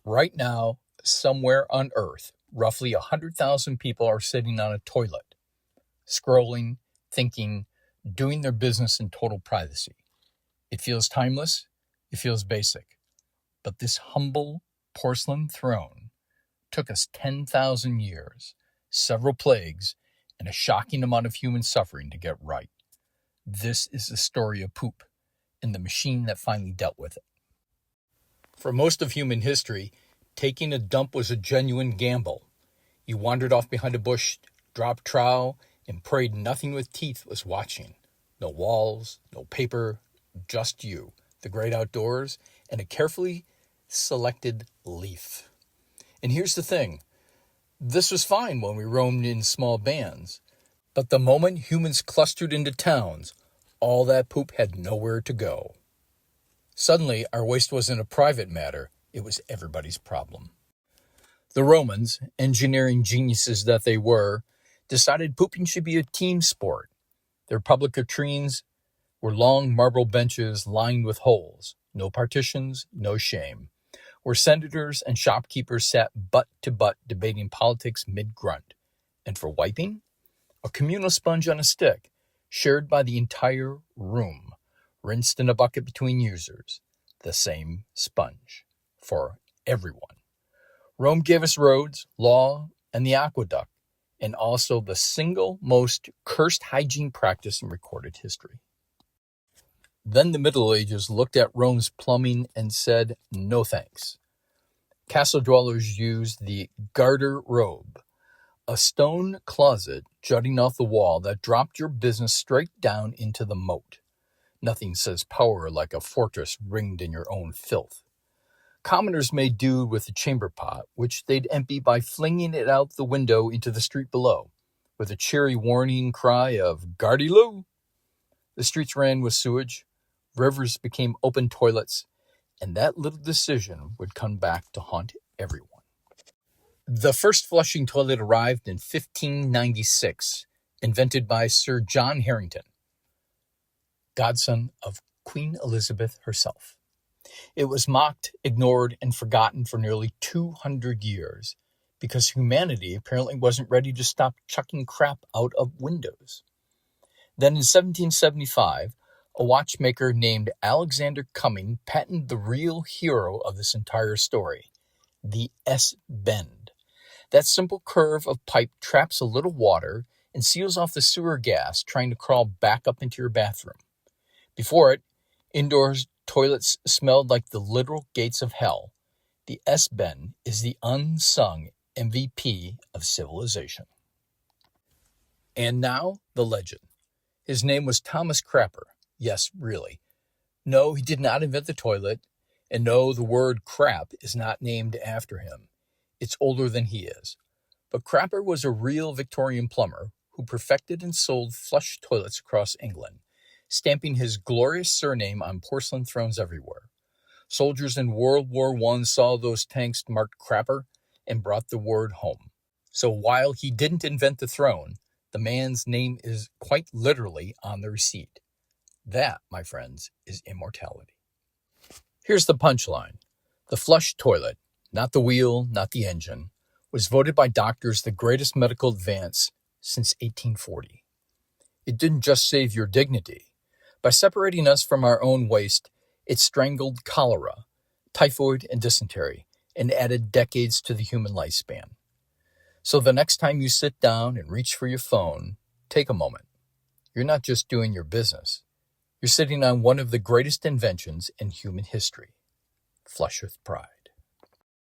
Right now, somewhere on Earth, roughly 100,000 people are sitting on a toilet, scrolling, thinking, doing their business in total privacy. It feels timeless, it feels basic. But this humble porcelain throne took us 10,000 years, several plagues, and a shocking amount of human suffering to get right. This is the story of poop and the machine that finally dealt with it. For most of human history, taking a dump was a genuine gamble. You wandered off behind a bush, dropped trowel, and prayed nothing with teeth was watching. No walls, no paper, just you, the great outdoors, and a carefully selected leaf. And here's the thing. This was fine when we roamed in small bands. But the moment humans clustered into towns, all that poop had nowhere to go. Suddenly, our waste wasn't a private matter, it was everybody's problem. The Romans, engineering geniuses that they were, decided pooping should be a team sport. Their public latrines were long marble benches lined with holes, no partitions, no shame, where senators and shopkeepers sat butt to butt debating politics mid-grunt. And for wiping, a communal sponge on a stick, shared by the entire room, rinsed in a bucket between users. The same sponge for everyone. Rome gave us roads, law, and the aqueduct, and also the single most cursed hygiene practice in recorded history. Then the Middle Ages looked at Rome's plumbing and said, no thanks. Castle dwellers used the garter robe, a stone closet jutting off the wall that dropped your business straight down into the moat. Nothing says power like a fortress ringed in your own filth. Commoners made do with the chamber pot, which they'd empty by flinging it out the window into the street below, with a cheery warning cry of "Gardy-loo!" The streets ran with sewage, rivers became open toilets, and that little decision would come back to haunt everyone. The first flushing toilet arrived in 1596, invented by Sir John Harington, godson of Queen Elizabeth herself. It was mocked, ignored, and forgotten for nearly 200 years because humanity apparently wasn't ready to stop chucking crap out of windows. Then in 1775, a watchmaker named Alexander Cumming patented the real hero of this entire story, the S-bend. That simple curve of pipe traps a little water and seals off the sewer gas trying to crawl back up into your bathroom. Before it, indoor toilets smelled like the literal gates of hell. The S-bend is the unsung MVP of civilization. And now, the legend. His name was Thomas Crapper. Yes, really. No, he did not invent the toilet. And no, the word crap is not named after him. It's older than he is. But Crapper was a real Victorian plumber who perfected and sold flush toilets across England, stamping his glorious surname on porcelain thrones everywhere. Soldiers in World War I saw those tanks marked Crapper and brought the word home. So while he didn't invent the throne, the man's name is quite literally on the receipt. That, my friends, is immortality. Here's the punchline. The flush toilet, not the wheel, not the engine, was voted by doctors the greatest medical advance since 1840. It didn't just save your dignity. By separating us from our own waste, it strangled cholera, typhoid, and dysentery, and added decades to the human lifespan. So the next time you sit down and reach for your phone, take a moment. You're not just doing your business. You're sitting on one of the greatest inventions in human history. Flush with pride.